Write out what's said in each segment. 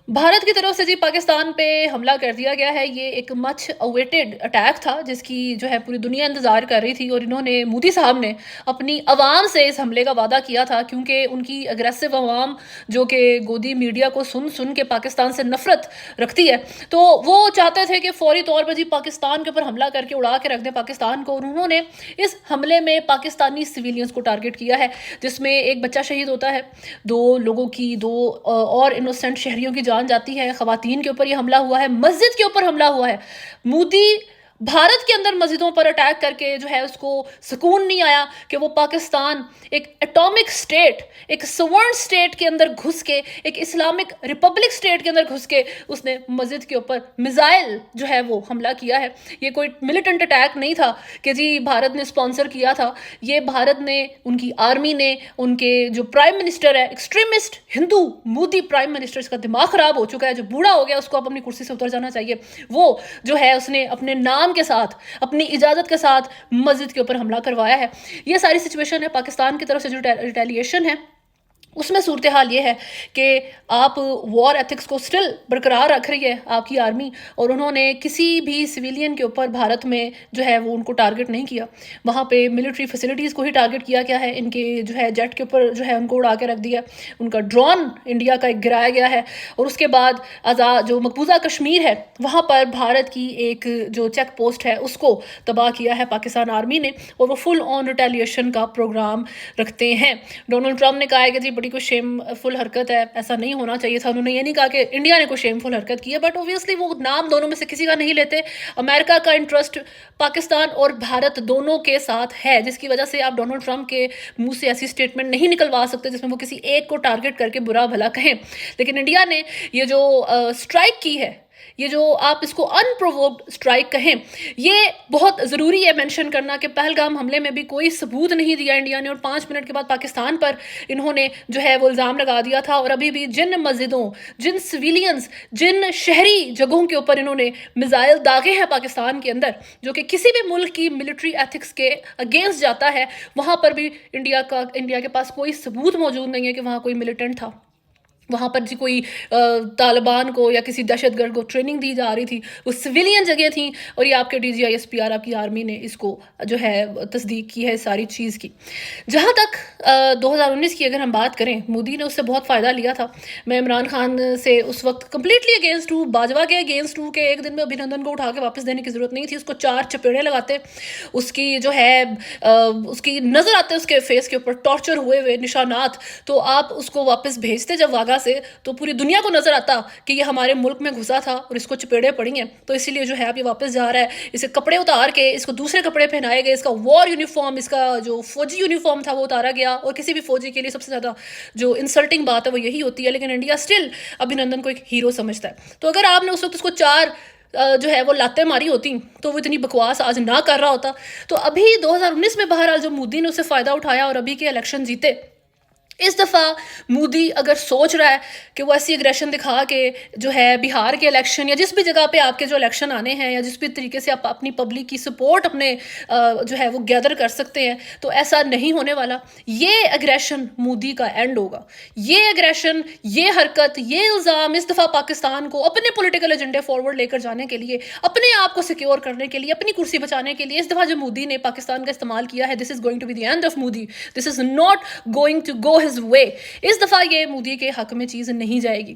भारत की तरफ से जी पाकिस्तान पे हमला कर दिया गया है। ये एक मच अवेटेड अटैक था जिसकी जो है पूरी दुनिया इंतज़ार कर रही थी और इन्होंने मोदी साहब ने अपनी आवाम से इस हमले का वादा किया था, क्योंकि उनकी अग्रेसिव आवाम जो कि गोदी मीडिया को सुन सुन के पाकिस्तान से नफरत रखती है, तो वो चाहते थे कि फौरी तौर पर जी पाकिस्तान के ऊपर हमला करके उड़ा के रख दें पाकिस्तान को। और उन्होंने इस हमले में पाकिस्तानी सिविलियंस को टारगेट किया है, जिसमें एक बच्चा शहीद होता है, दो लोगों की दो और इनोसेंट शहरियों की जान जाती है। खवातीन के ऊपर ये हमला हुआ है, मस्जिद के ऊपर हमला हुआ है। मोदी भारत के अंदर मस्जिदों पर अटैक करके जो है उसको सुकून नहीं आया कि वो पाकिस्तान एक एटॉमिक स्टेट, एक सवर्ण स्टेट के अंदर घुस के, एक इस्लामिक रिपब्लिक स्टेट के अंदर घुस के उसने मस्जिद के ऊपर मिसाइल जो है वो हमला किया है। ये कोई मिलिटेंट अटैक नहीं था कि जी भारत ने स्पॉन्सर किया था। ये भारत ने, उनकी आर्मी ने, उनके जो प्राइम मिनिस्टर है extremist Hindu Modi prime minister, इसका दिमाग खराब हो चुका है, जो बूढ़ा हो गया, उसको अब अपनी कुर्सी से उतर जाना चाहिए। वो जो है उसने अपने नाम के साथ, अपनी इजाजत के साथ मस्जिद के ऊपर हमला करवाया है। ये सारी सिचुएशन है। पाकिस्तान की तरफ से जो रिटेलिएशन है उसमें सूरत हाल ये है कि आप वॉर एथिक्स को स्टिल बरकरार रख रही है आपकी आर्मी, और उन्होंने किसी भी सिविलियन के ऊपर भारत में जो है वो उनको टारगेट नहीं किया। वहाँ पे मिलिट्री फैसिलिटीज़ को ही टारगेट किया गया है। इनके जो है जेट के ऊपर जो है उनको उड़ा के रख दिया। उनका ड्रोन इंडिया का एक गिराया गया है। और उसके बाद आज़ाद जो मकबूजा कश्मीर है वहाँ पर भारत की एक जो चेक पोस्ट है उसको तबाह किया है पाकिस्तान आर्मी ने, और वो फुल ऑन रिटेलिएशन का प्रोग्राम रखते हैं। डोनाल्ड ट्रंप ने कहा है कि जी बड़ी कोई शेमफुल हरकत है, ऐसा नहीं होना चाहिए था। उन्होंने ये नहीं कहा कि इंडिया ने कोई शेमफुल हरकत की है, बट ऑब्वियसली वो नाम दोनों में से किसी का नहीं लेते। अमेरिका का इंटरेस्ट पाकिस्तान और भारत दोनों के साथ है, जिसकी वजह से आप डोनाल्ड ट्रंप के मुंह से ऐसी स्टेटमेंट नहीं निकलवा सकते जिसमें वो किसी एक को टारगेट करके बुरा भला कहें। लेकिन इंडिया ने ये जो स्ट्राइक की है, ये जो आप इसको अनप्रोवोक्ड स्ट्राइक कहें, ये बहुत ज़रूरी है मेंशन करना कि पहलगाम हमले में भी कोई सबूत नहीं दिया इंडिया ने, और 5 मिनट के बाद पाकिस्तान पर इन्होंने जो है वो इल्ज़ाम लगा दिया था। और अभी भी जिन मस्जिदों, जिन सिविलियंस, जिन शहरी जगहों के ऊपर इन्होंने मिसाइल दागे हैं पाकिस्तान के अंदर, जो कि किसी भी मुल्क की मिलिट्री एथिक्स के अगेंस्ट जाता है, वहाँ पर भी इंडिया के पास कोई सबूत मौजूद नहीं है कि वहाँ कोई मिलिटेंट था। वहाँ पर जी कोई तालिबान को या किसी दहशतगर्द को ट्रेनिंग दी जा रही थी, वो सिविलियन जगह थी। और ये आपके DGISPR, आपकी आर्मी ने इसको जो है तस्दीक की है सारी चीज़ की। जहाँ तक 2019 की अगर हम बात करें, मोदी ने उससे बहुत फ़ायदा लिया था। मैं इमरान खान से उस वक्त कम्प्लीटली अगेंस्ट हूँ, बाजवा के अगेंस्ट हूँ कि एक दिन में अभिनंदन को उठा के वापस देने की ज़रूरत नहीं थी। उसको 4 चपेड़े लगाते, उसकी जो है उसकी नज़र आते उसके फेस के ऊपर टॉर्चर हुए हुए निशानात, तो आप उसको वापस भेजते जब वागा से, तो पूरी दुनिया को नजर आता कि ये हमारे मुल्क में घुसा था और इसको चपेड़े पड़ी हैं। तो इसीलिए जो है अब ये वापस जा रहा है। इसे कपड़े उतार के इसको दूसरे कपड़े पहनाए गए, इसका वॉर यूनिफॉर्म, इसका जो फौजी यूनिफॉर्म था वो उतारा गया। और किसी भी फौजी के लिए सबसे ज़्यादा जो इंसल्टिंग बात है वो यही होती है, लेकिन इंडिया स्टिल अभिनंदन को एक हीरो समझता है। तो अगर आपने उस वक्त उसको 4 जो है वो लातें मारी होती तो वो इतनी बकवास आज ना कर रहा होता। तो अभी 2019 में बहरहाल जो मोदी ने उससे फ़ायदा उठाया और अभी के इलेक्शन जीते, इस दफ़ा मोदी अगर सोच रहा है कि वो ऐसी एग्रेशन दिखा के जो है बिहार के इलेक्शन या जिस भी जगह पे आपके जो इलेक्शन आने हैं, या जिस भी तरीके से आप अपनी पब्लिक की सपोर्ट अपने जो है वो गैदर कर सकते हैं, तो ऐसा नहीं होने वाला। ये एग्रेशन मोदी का एंड होगा। ये एग्रेशन, ये हरकत, ये इल्ज़ाम इस दफ़ा पाकिस्तान को अपने पॉलिटिकल एजेंडे फॉरवर्ड लेकर जाने के लिए, अपने आप को सिक्योर करने के लिए, अपनी कुर्सी बचाने के लिए, इस दफ़ा जो मोदी ने पाकिस्तान का इस्तेमाल किया है, this is going to be the end of Modi. This is not going to go way. इस दफ़ा ये मोदी के हक में चीज़ नहीं जाएगी।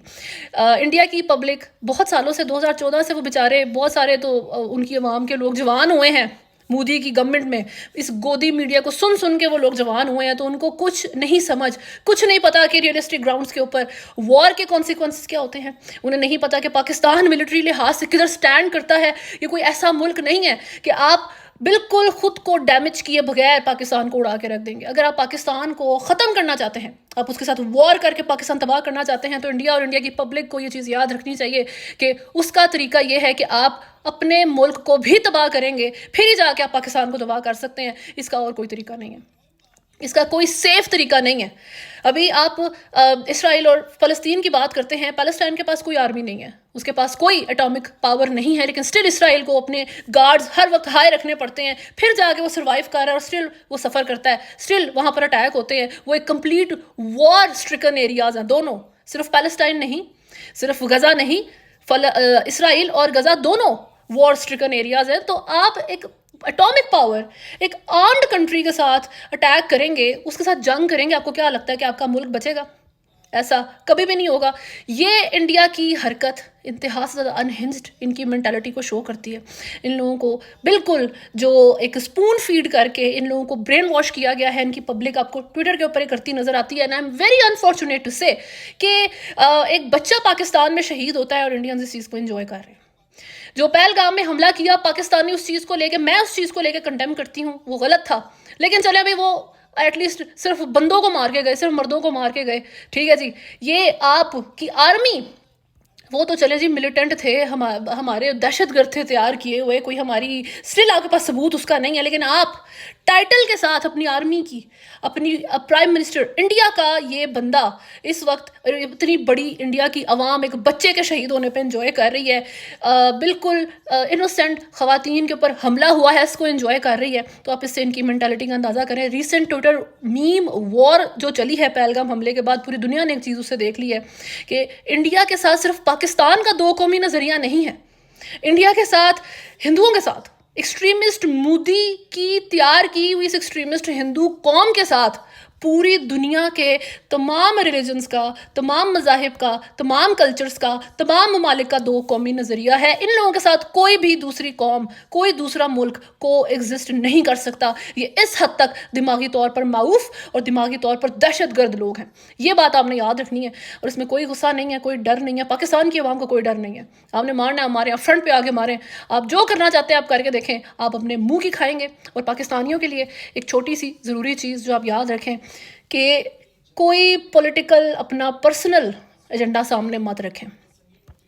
इंडिया की पब्लिक बहुत सालों से, 2014 से वो बेचारे बहुत सारे तो उनकी आवाम के लोग जवान हुए हैं मोदी की गवर्नमेंट में। इस गोदी मीडिया को सुन सुन के वो लोग जवान हुए हैं, तो उनको कुछ नहीं समझ, कुछ नहीं पता कि रियलिस्टिक ग्राउंड्स के ऊपर वॉर के कॉन्सिक्वेंसेस क्या होते हैं। उन्हें नहीं पता कि पाकिस्तान मिलिट्री लिहाज से किधर स्टैंड करता है। ये कोई ऐसा मुल्क नहीं है कि आप बिल्कुल खुद को डैमेज किए बगैर पाकिस्तान को उड़ा के रख देंगे। अगर आप पाकिस्तान को ख़त्म करना चाहते हैं, आप उसके साथ वॉर करके पाकिस्तान तबाह करना चाहते हैं, तो इंडिया और इंडिया की पब्लिक को ये चीज़ याद रखनी चाहिए कि उसका तरीका ये है कि आप अपने मुल्क को भी तबाह करेंगे, फिर ही जाके आप पाकिस्तान को तबाह कर सकते हैं। इसका और कोई तरीका नहीं है, इसका कोई सेफ तरीका नहीं है। अभी आप इसराइल और फ़लस्तीन की बात करते हैं, पैलेस्टाइन के पास कोई आर्मी नहीं है, उसके पास कोई एटॉमिक पावर नहीं है, लेकिन स्टिल इसराइल को अपने गार्ड्स हर वक्त हाई रखने पड़ते हैं, फिर जाके वो सर्वाइव कर रहा है और स्टिल वो सफ़र करता है, स्टिल वहाँ पर अटैक होते हैं। वो एक कंप्लीट वॉर स्ट्रिकन एरियाज़ हैं दोनों, सिर्फ पैलेस्टाइन नहीं। صرف غزہ نہیں، اسرائیل اور غزہ دونوں وار اسٹرکن ایریاز ہیں، تو آپ ایک اٹامک پاور، ایک آرمڈ کنٹری کے ساتھ اٹیک کریں گے، اس کے ساتھ جنگ کریں گے، آپ کو کیا لگتا ہے کہ آپ کا ملک بچے گا؟ ایسا کبھی بھی نہیں ہوگا۔ یہ انڈیا کی حرکت انتہا سے زیادہ انہنجڈ ان کی مینٹالٹی کو شو کرتی ہے۔ ان لوگوں کو بالکل جو ایک سپون فیڈ کر کے ان لوگوں کو برین واش کیا گیا ہے، ان کی پبلک آپ کو ٹویٹر کے اوپر ہی کرتی نظر آتی ہے۔ And I am very unfortunate to say کہ ایک بچہ پاکستان میں شہید ہوتا ہے اور انڈینز اس چیز کو انجوائے کر رہے ہیں۔ جو پہلگام میں حملہ کیا پاکستانی، اس چیز کو لے کے میں اس چیز کو لے کے کنڈیم کرتی ہوں، وہ غلط تھا، لیکن چلے ابھی وہ ایٹ لیسٹ صرف بندوں کو مار کے گئے، صرف مردوں کو مار کے گئے، ٹھیک ہے جی۔ یہ آپ کی آرمی، وہ تو چلے جی ملیٹنٹ تھے، ہمارے دہشت گرد تھے تیار کیے ہوئے، کوئی ہماری اسٹل آپ کے پاس ثبوت اس کا نہیں ہے، لیکن آپ ٹائٹل کے ساتھ اپنی آرمی کی، اپنی پرائم منسٹر انڈیا کا یہ بندہ اس وقت اتنی بڑی انڈیا کی عوام ایک بچے کے شہید ہونے پہ انجوائے کر رہی ہے، بالکل انوسینٹ خواتین کے اوپر حملہ ہوا ہے اس کو انجوائے کر رہی ہے، تو آپ اس سے ان کی مینٹالٹی کا اندازہ کریں۔ ریسنٹ ٹویٹر میم وار جو چلی ہے پہلگام حملے کے بعد، پوری دنیا نے ایک چیز اس سے دیکھ لی ہے کہ انڈیا کے ساتھ صرف پاکستان کا دو قومی نظریہ نہیں ہے، انڈیا کے ساتھ ہندوؤں کے ساتھ ایکسٹریمسٹ مودی کی تیار کی ہوئی اس ایکسٹریمسٹ ہندو قوم کے ساتھ پوری دنیا کے تمام ریلیجنز کا، تمام مذاہب کا، تمام کلچرز کا، تمام ممالک کا دو قومی نظریہ ہے۔ ان لوگوں کے ساتھ کوئی بھی دوسری قوم، کوئی دوسرا ملک کو ایگزسٹ نہیں کر سکتا۔ یہ اس حد تک دماغی طور پر معوف اور دماغی طور پر دہشت گرد لوگ ہیں، یہ بات آپ نے یاد رکھنی ہے، اور اس میں کوئی غصہ نہیں ہے، کوئی ڈر نہیں ہے۔ پاکستان کی عوام کو کوئی ڈر نہیں ہے، آپ نے مارنا ہے ہمارے یہاں فرنٹ پہ آگے ماریں، آپ جو کرنا چاہتے ہیں آپ کر کے دیکھیں، آپ اپنے منہ کی کھائیں گے۔ اور پاکستانیوں کے لیے ایک چھوٹی سی ضروری چیز جو آپ یاد رکھیں کہ کوئی پولیٹیکل اپنا پرسنل ایجنڈا سامنے مت رکھیں۔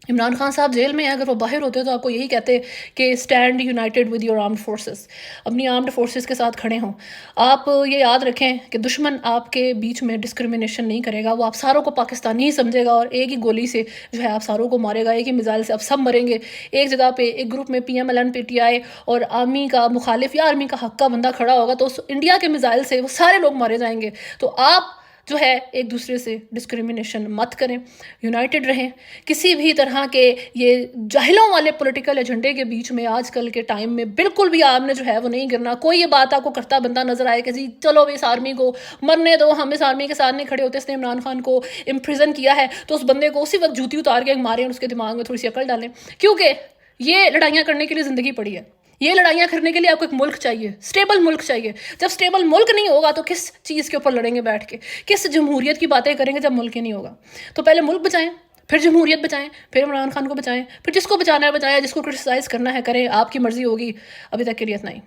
عمران خان صاحب جیل میں ہیں، اگر وہ باہر ہوتے تو آپ کو یہی کہتے کہ stand United with your armed forces, اپنی آرمڈ فورسز کے ساتھ کھڑے ہوں۔ آپ یہ یاد رکھیں کہ دشمن آپ کے بیچ میں ڈسکرمنیشن نہیں کرے گا، وہ آپ ساروں کو پاکستانی ہی سمجھے گا اور ایک ہی گولی سے جو ہے آپ ساروں کو مارے گا، ایک ہی میزائل سے آپ سب مریں گے۔ ایک جگہ پہ ایک گروپ میں P M L N P T I اور آرمی کا مخالف یا آرمی کا حق کا بندہ کھڑا ہوگا تو انڈیا کے میزائل سے وہ سارے لوگ مارے جائیں گے۔ تو آپ جو ہے ایک دوسرے سے ڈسکریمنیشن مت کریں، یونائٹڈ رہیں۔ کسی بھی طرح کے یہ جاہلوں والے پولیٹیکل ایجنڈے کے بیچ میں آج کل کے ٹائم میں بالکل بھی آپ نے جو ہے وہ نہیں گرنا۔ کوئی یہ بات آپ کو کرتا بندہ نظر آئے کہ جی چلو اس آرمی کو مرنے دو، ہم اس آرمی کے ساتھ نہیں کھڑے ہوتے، اس نے عمران خان کو امپریزن کیا ہے، تو اس بندے کو اسی وقت جوتی اتار کے ماریں اور اس کے دماغ میں تھوڑی سی عقل ڈالیں، کیونکہ یہ لڑائیاں کرنے کے لیے زندگی پڑی ہے۔ یہ لڑائیاں کرنے کے لیے آپ کو ایک ملک چاہیے، سٹیبل ملک چاہیے۔ جب سٹیبل ملک نہیں ہوگا تو کس چیز کے اوپر لڑیں گے بیٹھ کے، کس جمہوریت کی باتیں کریں گے جب ملک ہی نہیں ہوگا؟ تو پہلے ملک بچائیں، پھر جمہوریت بچائیں، پھر عمران خان کو بچائیں، پھر جس کو بچانا ہے بچائیں، جس کو کرٹیسائز کرنا ہے کریں، آپ کی مرضی ہوگی۔ ابھی تک کے لیے اتنا ہی۔